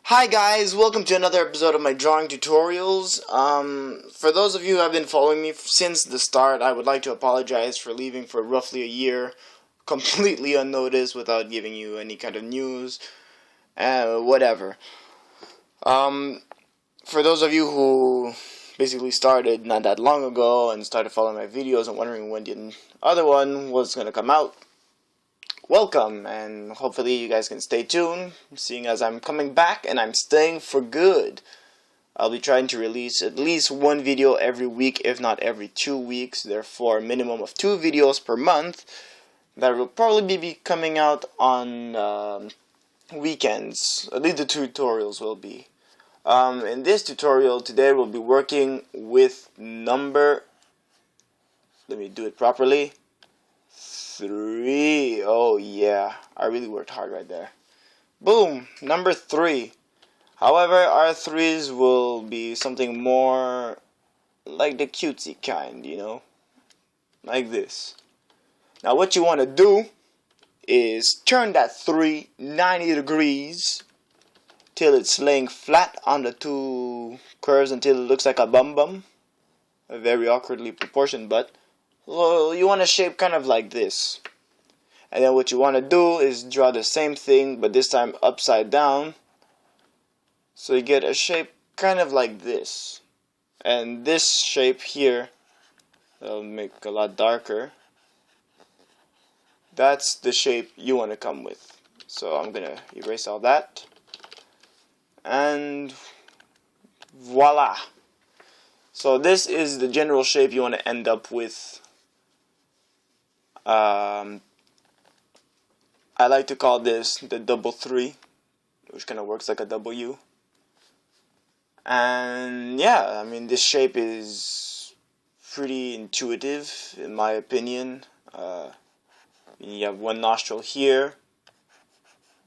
Hi guys, welcome to another episode of my drawing tutorials. For those of you who have been following me since the start, I would like to apologize for leaving for roughly a year, completely unnoticed without giving you any kind of news, whatever. For those of you who basically started not that long ago and started following my videos and wondering when the other one was going to come out, welcome, and hopefully you guys can stay tuned, seeing as I'm coming back and I'm staying for good. I'll be trying to release at least one video every week, if not every 2 weeks, therefore a minimum of 2 videos per month that will probably be coming out on weekends. At least the tutorials will be. In this tutorial today we'll be working with number, let me do it properly, 3. Oh yeah, I really worked hard right there. Boom, number 3. However, our 3s will be something more like the cutesy kind, like this. Now what you want to do is turn that 3 90 degrees till it's laying flat on the 2 curves until it looks like a bum, a very awkwardly proportioned butt. Well, you want to shape kind of like this. And then what you want to do is draw the same thing, but this time upside down. So you get a shape kind of like this. And this shape here, that'll make a lot darker. That's the shape you want to come with. So I'm going to erase all that. And voila. So this is the general shape you want to end up with. I like to call this the double 3, which kind of works like a W. And yeah, I mean, this shape is pretty intuitive in my opinion. You have one nostril here,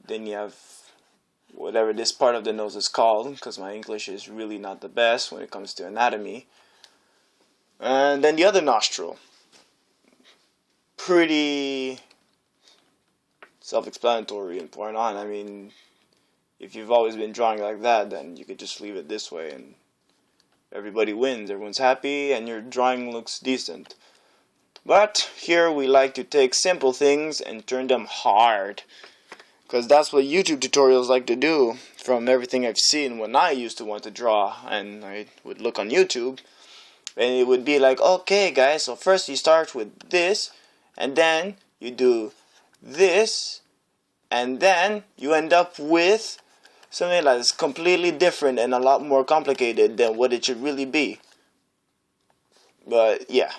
then you have whatever this part of the nose is called, because my English is really not the best when it comes to anatomy. And then the other nostril. Pretty self-explanatory and point on. I mean, if you've always been drawing like that, then you could just leave it this way and everybody wins. Everyone's happy and your drawing looks decent. But here we like to take simple things and turn them hard, because that's what YouTube tutorials like to do. From everything I've seen when I used to want to draw and I would look on YouTube, and it would be like, okay guys, so first you start with this, and then you do this, and then you end up with something that's completely different and a lot more complicated than what it should really be. But yeah,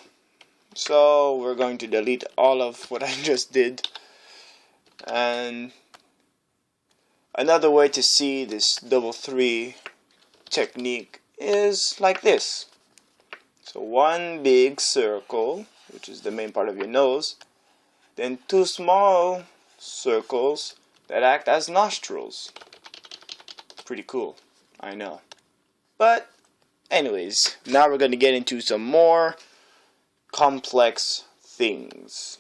so we're going to delete all of what I just did. And another way to see this double 3 technique is like this. So one big circle, which is the main part of your nose, then 2 small circles that act as nostrils. Pretty cool, I know. But anyways, now we're going to get into some more complex things.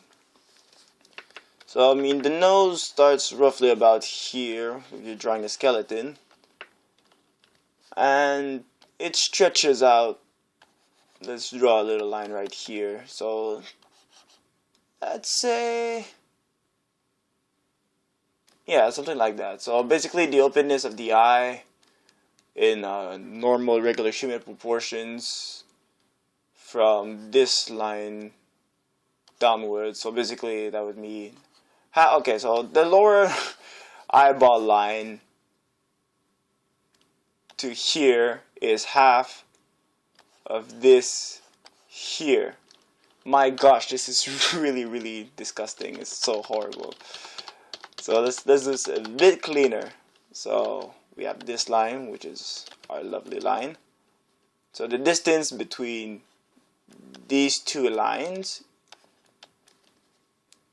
So I mean, the nose starts roughly about here if you're drawing a skeleton, and it stretches out. Let's draw a little line right here. So let's say, yeah, something like that. So basically the openness of the eye in normal regular human proportions from this line downwards. So basically that would mean, okay, so the lower eyeball line to here is half of this here. My gosh, this is really disgusting. It's so horrible. So let's do this a bit cleaner. So we have this line, which is our lovely line. So the distance between these 2 lines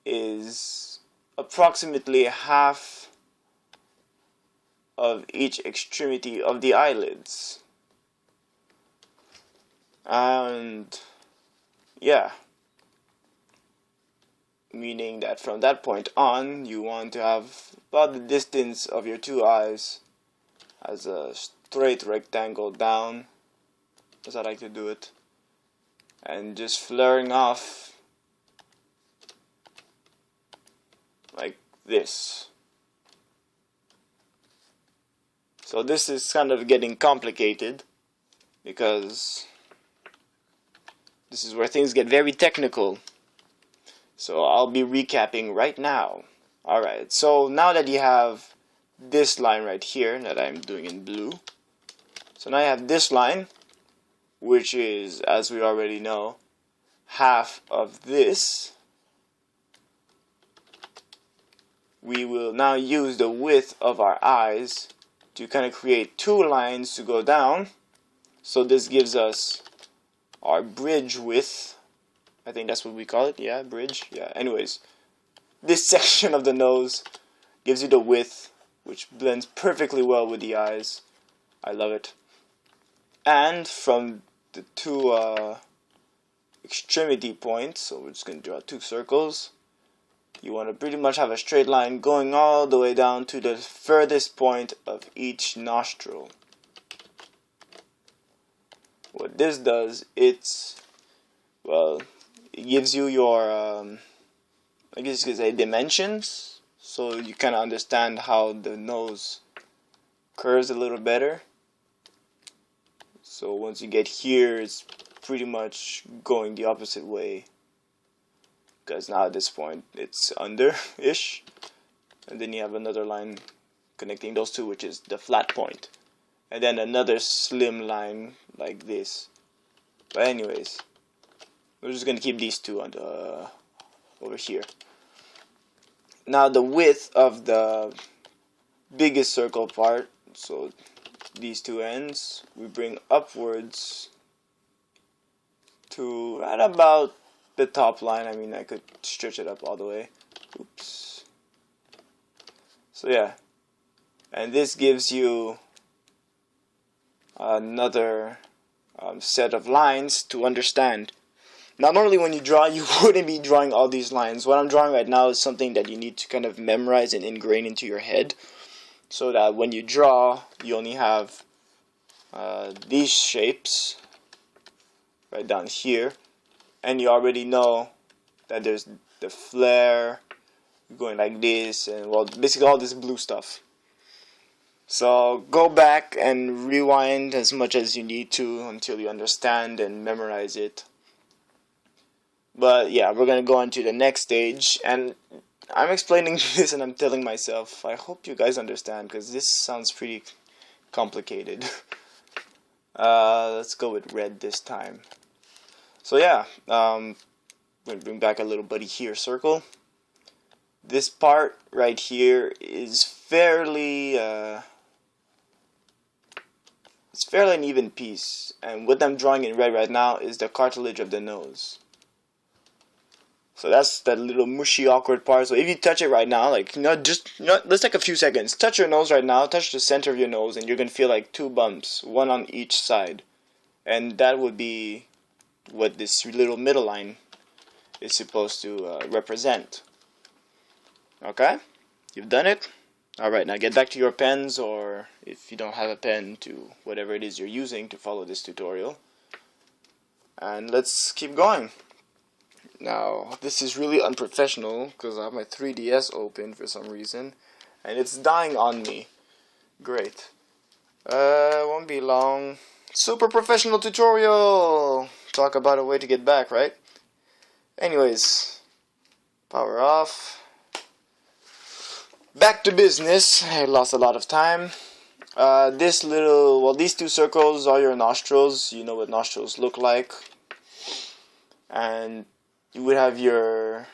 is approximately half of each extremity of the eyelids. And yeah, meaning that from that point on you want to have about the distance of your 2 eyes as a straight rectangle down, as I like to do it, and just flaring off like this. So this is kind of getting complicated because this is where things get very technical. So I'll be recapping right now. Alright, so now that you have this line right here that I'm doing in blue, so now you have this line, which is, as we already know, half of this. We will now use the width of our eyes to kind of create two lines to go down. So this gives us our bridge width. I think that's what we call it. Yeah, bridge. Yeah, anyways. This section of the nose gives you the width, which blends perfectly well with the eyes. I love it. And from the two extremity points, so we're just going to draw two circles. You want to pretty much have a straight line going all the way down to the furthest point of each nostril. What this does, it gives you your, I guess you could say, dimensions, so you kind of understand how the nose curves a little better. So once you get here, it's pretty much going the opposite way, because now at this point it's under-ish, and then you have another line connecting those two, which is the flat point, and then another slim line like this. But anyways, we're just gonna keep these two on the over here. Now the width of the biggest circle part, so these two ends, we bring upwards to right about the top line. I mean, I could stretch it up all the way. Oops. So yeah, and this gives you another set of lines to understand. Now normally when you draw, you wouldn't be drawing all these lines. What I'm drawing right now is something that you need to kind of memorize and ingrain into your head, so that when you draw, you only have these shapes right down here, and you already know that there's the flare going like this, and well, basically all this blue stuff. So go back and rewind as much as you need to until you understand and memorize it. But yeah, we're gonna go on to the next stage, and I'm explaining this and I'm telling myself, I hope you guys understand, because this sounds pretty complicated. Let's go with red this time. So yeah, I'm going to bring back a little buddy here, circle. This part right here is fairly, it's fairly an even piece, and what I'm drawing in red right now is the cartilage of the nose. So that's that little mushy, awkward part. So if you touch it right now, like, let's take a few seconds. Touch your nose right now, touch the center of your nose, and you're going to feel like two bumps, one on each side. And that would be what this little middle line is supposed to represent. Okay? You've done it? Alright, now get back to your pens, or if you don't have a pen, to whatever it is you're using to follow this tutorial. And let's keep going. Now, this is really unprofessional because I have my 3DS open for some reason, and it's dying on me. Great. Won't be long. Super professional tutorial! Talk about a way to get back, right? Anyways, power off. Back to business. I lost a lot of time. These two circles are your nostrils. You know what nostrils look like. And you would have your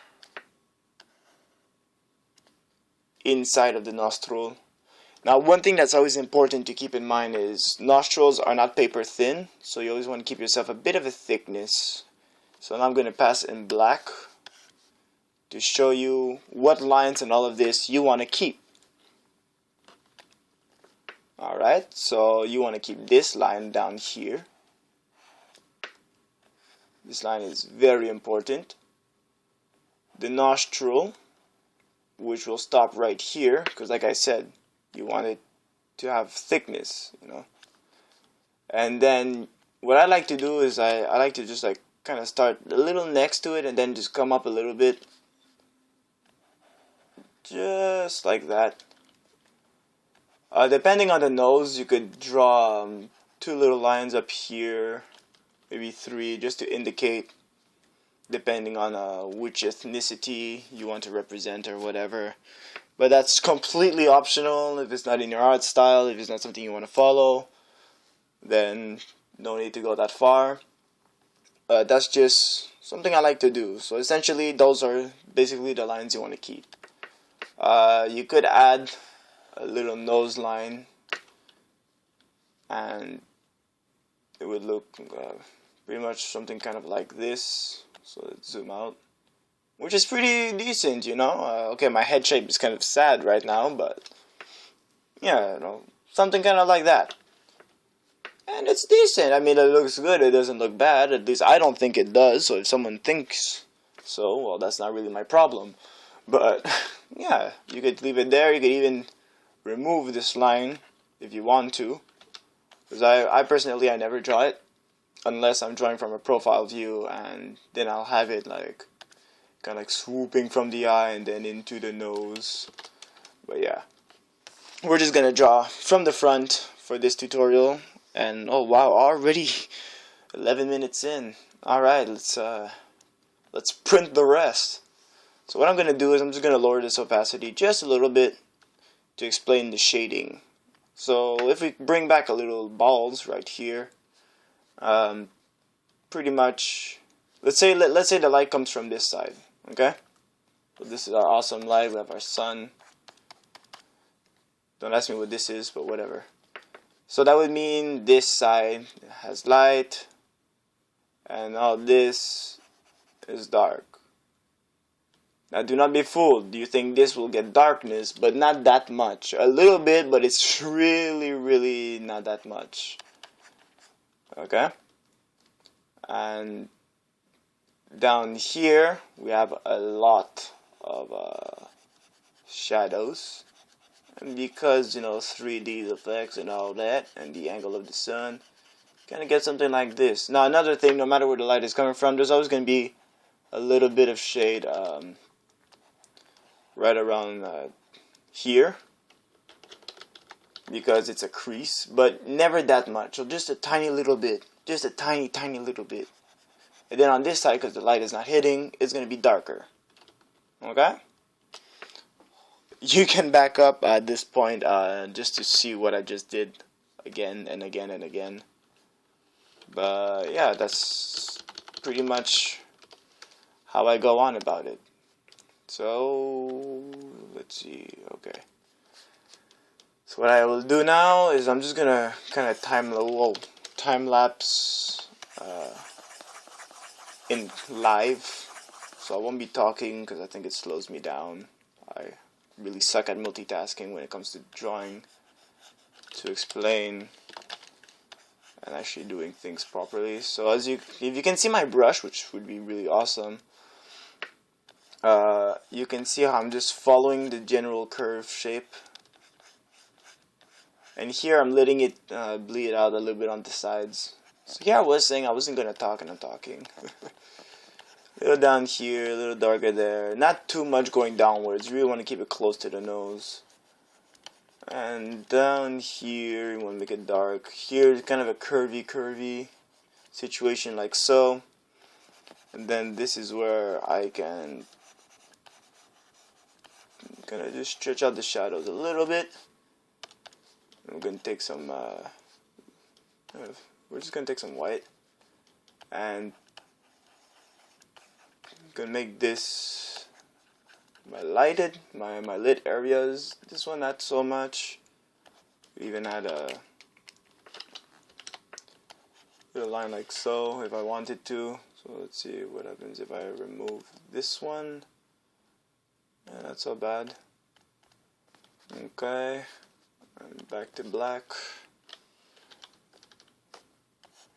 inside of the nostril. Now, one thing that's always important to keep in mind is nostrils are not paper thin, so you always want to keep yourself a bit of a thickness. So now I'm going to pass in black to show you what lines and all of this you want to keep. Alright, so you want to keep this line down here. This line is very important. The nostril, which will stop right here, because like I said, you want it to have thickness, you know. And then what I like to do is I like to just like kind of start a little next to it and then just come up a little bit, just like that. Depending on the nose, you could draw 2 little lines up here, maybe 3, just to indicate, depending on which ethnicity you want to represent or whatever. But that's completely optional. If it's not in your art style, if it's not something you want to follow, then no need to go that far. That's just something I like to do. So essentially, those are basically the lines you want to keep. You could add a little nose line, and it would look pretty much something kind of like this. So let's zoom out, which is pretty decent, you know. Okay, my head shape is kind of sad right now, but yeah, you know, something kind of like that. And it's decent. I mean, it looks good. It doesn't look bad. At least I don't think it does. So if someone thinks so, well, that's not really my problem. But yeah, you could leave it there. You could even remove this line if you want to. Because I personally, I never draw it unless I'm drawing from a profile view, and then I'll have it like kind of like swooping from the eye and then into the nose. But yeah, we're just gonna draw from the front for this tutorial. And oh wow, already 11 minutes in. Alright, let's print the rest. So what I'm gonna do is I'm just gonna lower this opacity just a little bit to explain the shading. So if we bring back a little balls right here, pretty much, let's say the light comes from this side, okay? So this is our awesome light. We have our sun. Don't ask me what this is, but whatever. So that would mean this side has light, and all this is dark. Now do not be fooled. You think this will get darkness, but not that much. A little bit, but it's really not that much. Okay? And down here, we have a lot of shadows. And because, you know, 3D effects and all that, and the angle of the sun, kind of get something like this. Now another thing, no matter where the light is coming from, there's always going to be a little bit of shade right around here, because it's a crease, but never that much. So just a tiny little bit, just a tiny little bit. And then on this side, because the light is not hitting, it's going to be darker. Okay? You can back up at this point just to see what I just did again and again and again. But yeah, that's pretty much how I go on about it. So let's see. Okay. So what I will do now is I'm just gonna kind of time lapse in live. So I won't be talking because I think it slows me down. I really suck at multitasking when it comes to drawing, to explain and actually doing things properly. So if you can see my brush, which would be really awesome, you can see how I'm just following the general curve shape, and here I'm letting it bleed out a little bit on the sides. So here I was saying I wasn't gonna talk, and I'm talking. A little down here, a little darker there. Not too much going downwards. You really want to keep it close to the nose. And down here, you want to make it dark. Here, kind of a curvy situation like so. And then this is where I can kind of just stretch out the shadows a little bit. And we're going to take some, we're just going to take some white. And gonna make this my lit areas. This one not so much. Even add a little line like so if I wanted to. So let's see what happens if I remove this one. Yeah, not so bad. Okay, and back to black.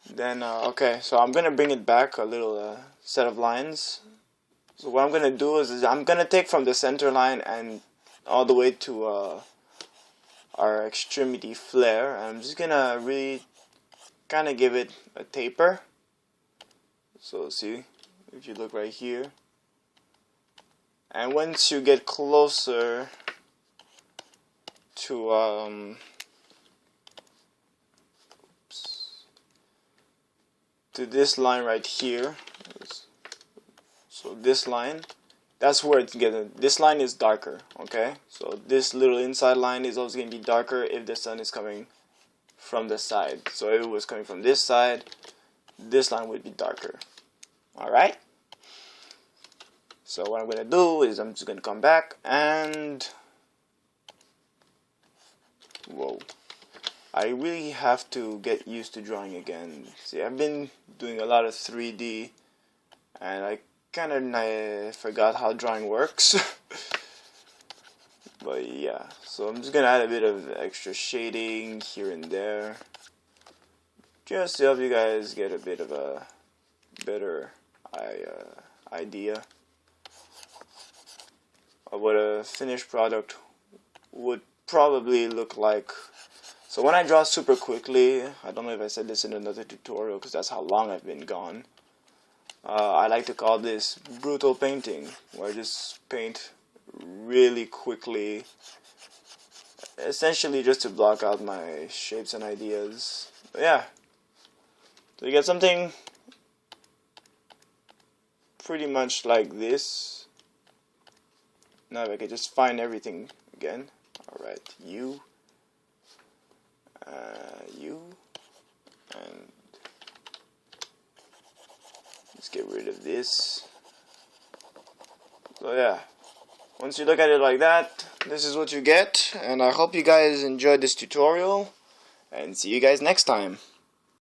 Then okay, so I'm gonna bring it back a little set of lines. So what I'm going to do is I'm going to take from the center line and all the way to our extremity flare. I'm just gonna really kind of give it a taper. So see, if you look right here, and once you get closer to this line right here, so this line, that's where it's getting, this line is darker, okay? So this little inside line is always going to be darker if the sun is coming from the side. So if it was coming from this side, this line would be darker. Alright? So what I'm going to do is I'm just going to come back and... Whoa. I really have to get used to drawing again. See, I've been doing a lot of 3D and I kind of forgot how drawing works. But yeah, so I'm just gonna add a bit of extra shading here and there, just to help you guys get a bit of a better idea of what a finished product would probably look like. So when I draw super quickly, I don't know if I said this in another tutorial because that's how long I've been gone, I like to call this brutal painting, where I just paint really quickly, essentially just to block out my shapes and ideas. But yeah, so you get something pretty much like this. Now if I could just find everything again. Alright, you, and let's get rid of this. So yeah, once you look at it like that, this is what you get, and I hope you guys enjoyed this tutorial, and see you guys next time.